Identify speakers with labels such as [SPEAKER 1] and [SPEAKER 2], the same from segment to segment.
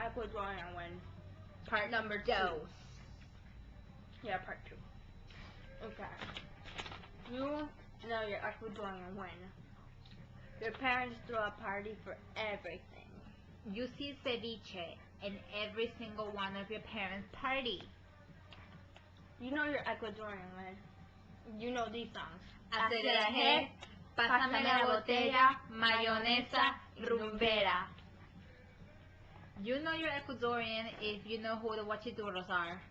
[SPEAKER 1] Ecuadorian when?
[SPEAKER 2] Part
[SPEAKER 1] Number 2. Yeah, part 2. Okay. You know you're Ecuadorian when your parents throw a party for everything.
[SPEAKER 2] You see ceviche in every single one of your parents' party.
[SPEAKER 1] You know you're Ecuadorian when you know these songs.
[SPEAKER 2] Aceleraje, pásame la botella, mayonesa, rumbera. You know you're Ecuadorian if you know who the huachiturros are.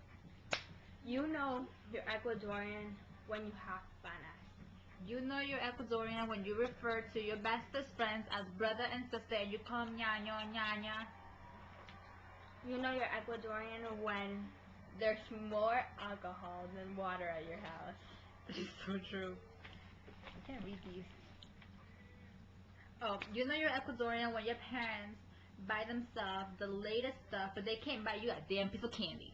[SPEAKER 1] You know you're Ecuadorian when you have panas.
[SPEAKER 2] You know you're Ecuadorian when you refer to your bestest friends as brother and sister and you call them ñaño, ñaña.
[SPEAKER 1] You know you're Ecuadorian when there's more alcohol than water at your house.
[SPEAKER 2] This is so true. I can't read these. Oh, you know you're Ecuadorian when your parents buy themselves the latest stuff, but they can't buy you a damn piece of candy.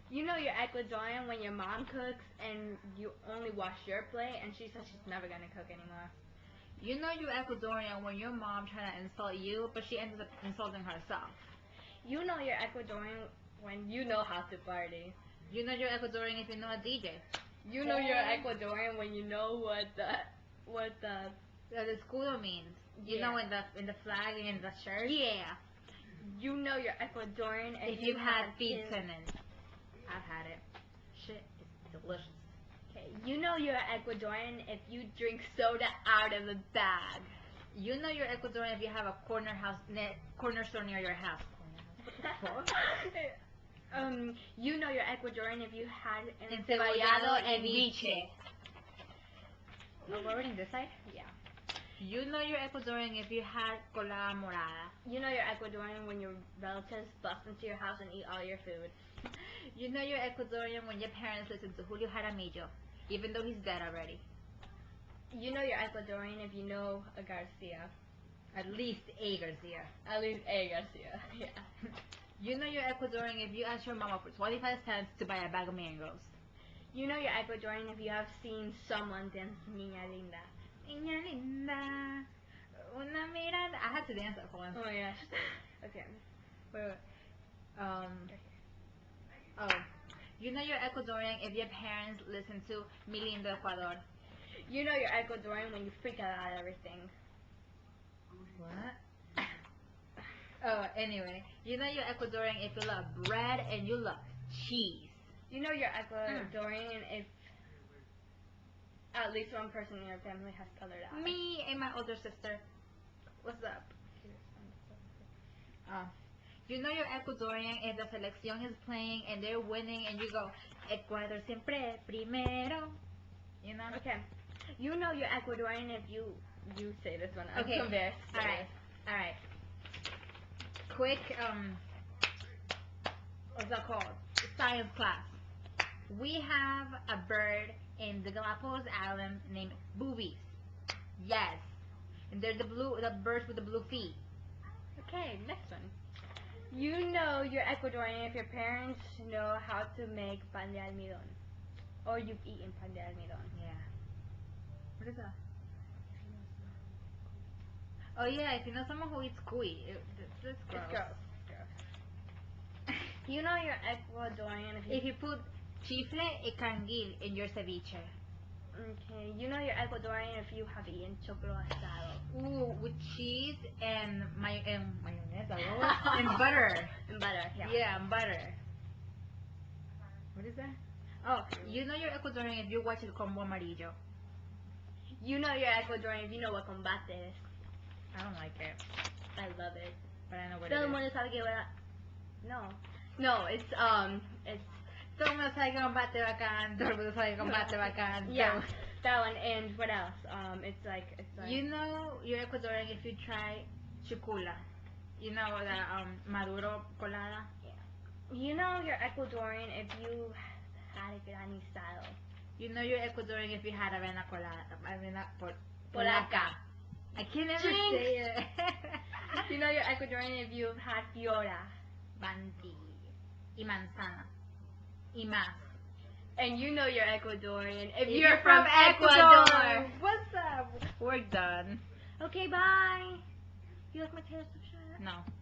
[SPEAKER 1] You know you're Ecuadorian when your mom cooks and you only wash your plate and she says she's never gonna cook anymore.
[SPEAKER 2] You know you're Ecuadorian when your mom tries to insult you, but she ends up insulting herself.
[SPEAKER 1] You know you're Ecuadorian when you know how to party.
[SPEAKER 2] You know you're Ecuadorian if you know a DJ.
[SPEAKER 1] You know you're Ecuadorian when you know what the
[SPEAKER 2] escudo means. You know in the flag and in the shirt.
[SPEAKER 1] Yeah. You know you're Ecuadorian
[SPEAKER 2] if you've had pizza. I've had it. Shit, it's delicious.
[SPEAKER 1] Okay, you know you're Ecuadorian if you drink soda out of the bag.
[SPEAKER 2] You know you're Ecuadorian if you have a corner store near your house.
[SPEAKER 1] You know you're Ecuadorian if you had
[SPEAKER 2] encebollado en biche. Oh, we're reading this side?
[SPEAKER 1] Yeah.
[SPEAKER 2] You know you're Ecuadorian if you had colada morada.
[SPEAKER 1] You know you're Ecuadorian when your relatives bust into your house and eat all your food.
[SPEAKER 2] You know you're Ecuadorian when your parents listen to Julio Jaramillo, even though he's dead already.
[SPEAKER 1] You know you're Ecuadorian if you know a Garcia.
[SPEAKER 2] At least a Garcia.
[SPEAKER 1] At least a Garcia, yeah.
[SPEAKER 2] You know you're Ecuadorian if you ask your mama for 25 cents to buy a bag of mangoes.
[SPEAKER 1] You know you're Ecuadorian if you have seen someone dance Niña Linda.
[SPEAKER 2] Niña Linda, una mirada. I had to dance that one.
[SPEAKER 1] Oh my gosh. Okay.
[SPEAKER 2] Wait. Oh. You know you're Ecuadorian if your parents listen to Mi Lindo Ecuador.
[SPEAKER 1] You know you're Ecuadorian when you freak out at everything.
[SPEAKER 2] What? Oh, anyway. You know you're Ecuadorian if you love bread and you love cheese.
[SPEAKER 1] You know you're Ecuadorian if at least one person in your family has colored eyes.
[SPEAKER 2] Me and my older sister. What's up? You know you're Ecuadorian if the selección is playing and they're winning and you go, Ecuador siempre primero. You know?
[SPEAKER 1] Okay. You know you're Ecuadorian if you say this one. I'm
[SPEAKER 2] okay.
[SPEAKER 1] Convinced.
[SPEAKER 2] Alright. Quick, what's that called? Science class. We have a bird in the Galapagos Island named boobies. Yes. And they're the birds with the blue feet.
[SPEAKER 1] Okay, next one. You know you're Ecuadorian if your parents know how to make pan de almidón. Or you've eaten pan de almidón.
[SPEAKER 2] Yeah. What is that? Oh yeah, if you know someone who eats cuy, it's gross.
[SPEAKER 1] It's gross. You know you're Ecuadorian
[SPEAKER 2] if you put chifle y canguil in your ceviche.
[SPEAKER 1] Okay, you know you're Ecuadorian if you have eaten choclo asado.
[SPEAKER 2] Ooh, with cheese and mayonesa, and butter.
[SPEAKER 1] And butter, yeah.
[SPEAKER 2] Yeah, and butter. What is that? Oh, you know you're Ecuadorian if you watch El Combo Amarillo.
[SPEAKER 1] You know you're Ecuadorian if you know what combate is.
[SPEAKER 2] I don't like it.
[SPEAKER 1] I love it.
[SPEAKER 2] But I know what
[SPEAKER 1] Todo
[SPEAKER 2] it
[SPEAKER 1] el mundo
[SPEAKER 2] is.
[SPEAKER 1] sabe que No, it's
[SPEAKER 2] Todo el mundo sabe que combate bacán. Todo el mundo sabe que combate bacán.
[SPEAKER 1] Yeah, that one. And what else? It's like.
[SPEAKER 2] You know you're Ecuadorian if you try chucula. You know the maduro colada.
[SPEAKER 1] Yeah. You know you're Ecuadorian if you had a granizado.
[SPEAKER 2] You know you're Ecuadorian if you had avena colada. Avena polaca. I can never say it.
[SPEAKER 1] You know you're Ecuadorian if you've had fiora.
[SPEAKER 2] Banti. Y manzana. Y más.
[SPEAKER 1] And you know you're Ecuadorian if
[SPEAKER 2] you're from Ecuador. What's up? We're done.
[SPEAKER 1] Okay, bye. You like my Taylor Swift shirt?
[SPEAKER 2] No.